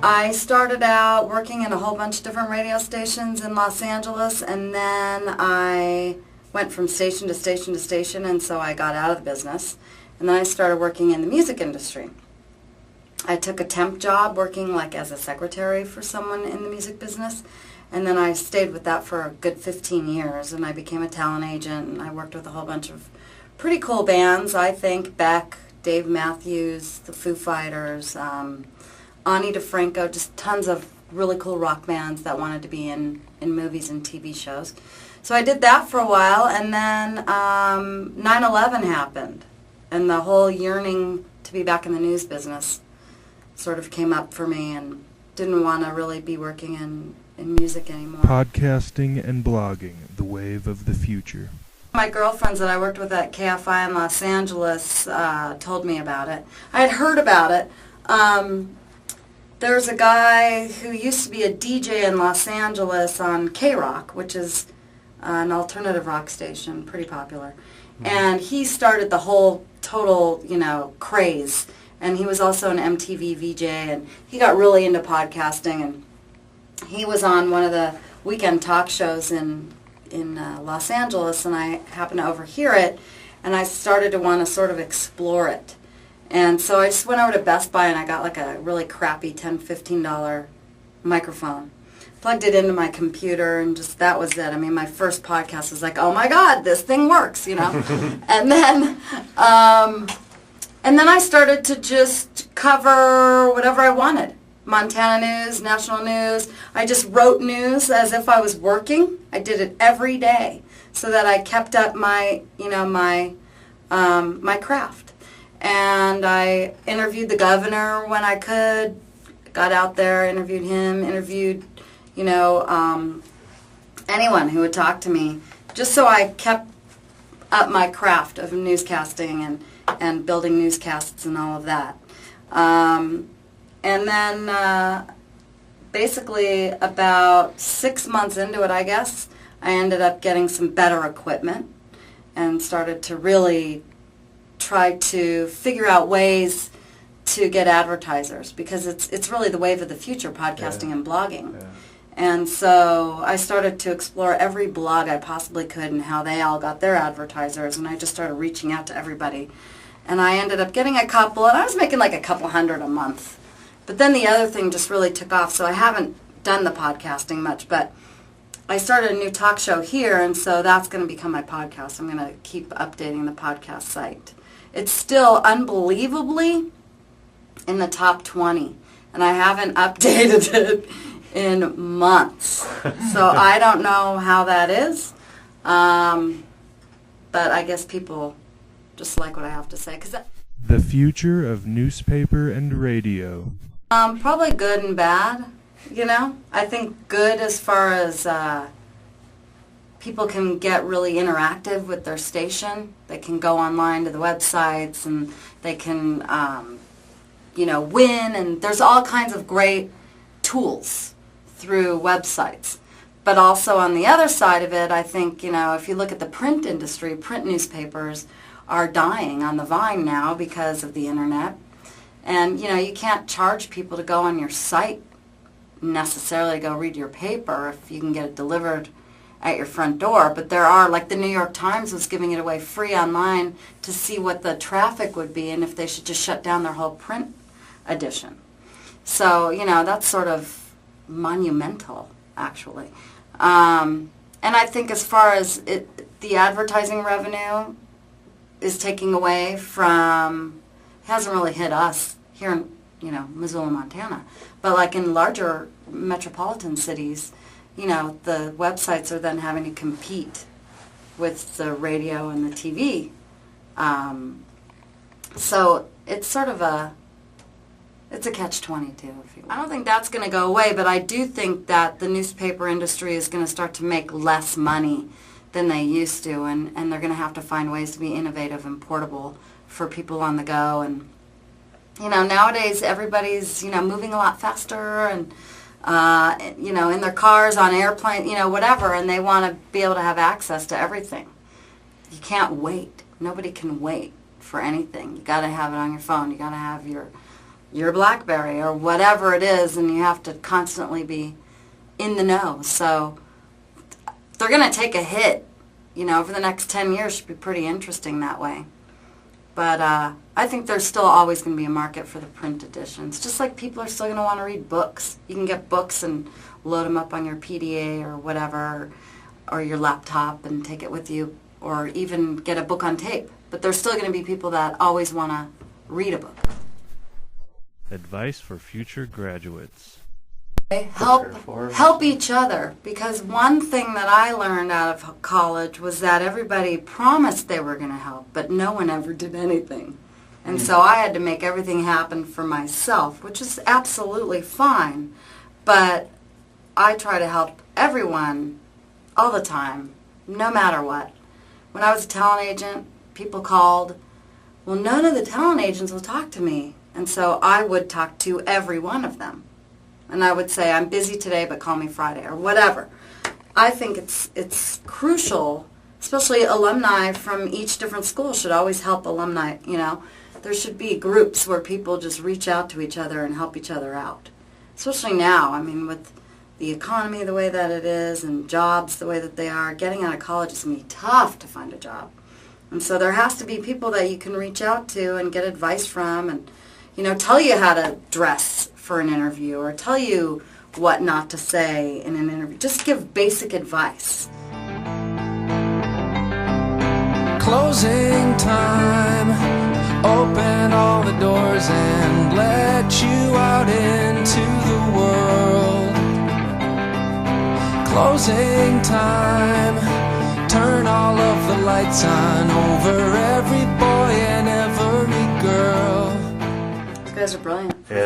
I started out working in a whole bunch of different radio stations in Los Angeles, and then I went from station to station to station, and so I got out of the business. And then I started working in the music industry. I took a temp job working like as a secretary for someone in the music business, and then I stayed with that for a good 15 years, and I became a talent agent, and I worked with a whole bunch of pretty cool bands, I think. Beck, Dave Matthews, the Foo Fighters, Ani DeFranco, just tons of really cool rock bands that wanted to be in movies and TV shows. So I did that for a while, and then 9/11 happened, and the whole yearning to be back in the news business sort of came up for me, and didn't want to really be working in music anymore. Podcasting and blogging, the wave of the future. My girlfriends that I worked with at KFI in Los Angeles told me about it. I had heard about it. There's a guy who used to be a DJ in Los Angeles on K-Rock, which is an alternative rock station, pretty popular. And he started the whole total, craze. And he was also an MTV VJ, and he got really into podcasting. And he was on one of the weekend talk shows in Los Angeles, and I happened to overhear it, and I started to want to sort of explore it. And so I just went over to Best Buy, and I got like a really crappy $10, $15 microphone. Plugged it into my computer, and just that was it. I mean, my first podcast was like, oh my God, this thing works, And then I started to just cover whatever I wanted. Montana news, national news. I just wrote news as if I was working. I did it every day so that I kept up my, my craft. And I interviewed the governor when I could, got out there, interviewed him, interviewed, anyone who would talk to me, just so I kept up my craft of newscasting and building newscasts and all of that. And then basically about 6 months into it, I guess, I ended up getting some better equipment and started to really try to figure out ways to get advertisers, because it's really the wave of the future, podcasting and blogging. Yeah. And so I started to explore every blog I possibly could and how they all got their advertisers, and I just started reaching out to everybody. And I ended up getting a couple, and I was making like a couple hundred a month. But then the other thing just really took off, so I haven't done the podcasting much, but I started a new talk show here, and so that's going to become my podcast. I'm going to keep updating the podcast site. It's still unbelievably in the top 20, and I haven't updated it in months. So I don't know how that is, but I guess people just like what I have to say. The future of newspaper and radio. Probably good and bad, I think good as far as people can get really interactive with their station. They can go online to the websites, and they can, win, and there's all kinds of great tools through websites. But also on the other side of it, I think, if you look at the print industry, print newspapers are dying on the vine now because of the internet. And, you can't charge people to go on your site necessarily, go read your paper if you can get it delivered at your front door. But there are, like the New York Times was giving it away free online to see what the traffic would be and if they should just shut down their whole print edition. So, that's sort of monumental, actually. And I think as far as the advertising revenue is taking away from, it hasn't really hit us here in, Missoula, Montana. But like in larger metropolitan cities, the websites are then having to compete with the radio and the TV. So it's sort of it's a catch-22, if you will. I don't think that's going to go away, but I do think that the newspaper industry is going to start to make less money than they used to, and they're going to have to find ways to be innovative and portable for people on the go. And, nowadays everybody's, moving a lot faster and, in their cars, on airplanes, whatever, and they want to be able to have access to everything. You can't wait. Nobody can wait for anything. You got to have it on your phone. You got to have your your BlackBerry or whatever it is, and you have to constantly be in the know. So they're going to take a hit, over the next 10 years. Should be pretty interesting that way. But I think there's still always going to be a market for the print editions, just like people are still going to want to read books. You can get books and load them up on your PDA or whatever, or your laptop and take it with you, or even get a book on tape. But there's still going to be people that always want to read a book. Advice for future graduates. Help each other, because one thing that I learned out of college was that everybody promised they were going to help, but no one ever did anything. And so I had to make everything happen for myself, which is absolutely fine. But I try to help everyone all the time, no matter what. When I was a talent agent, people called. Well, none of the talent agents will talk to me. And so I would talk to every one of them. And I would say, I'm busy today, but call me Friday, or whatever. I think it's crucial, especially alumni from each different school should always help alumni, There should be groups where people just reach out to each other and help each other out. Especially now, with the economy the way that it is and jobs the way that they are, getting out of college is going to be tough to find a job. And so there has to be people that you can reach out to and get advice from and, tell you how to dress for an interview or tell you what not to say in an interview. Just give basic advice. Closing time. Open all the doors and let you out into the world. Closing time. Turn all of the lights on over every boy and every girl. You guys are brilliant. Yeah.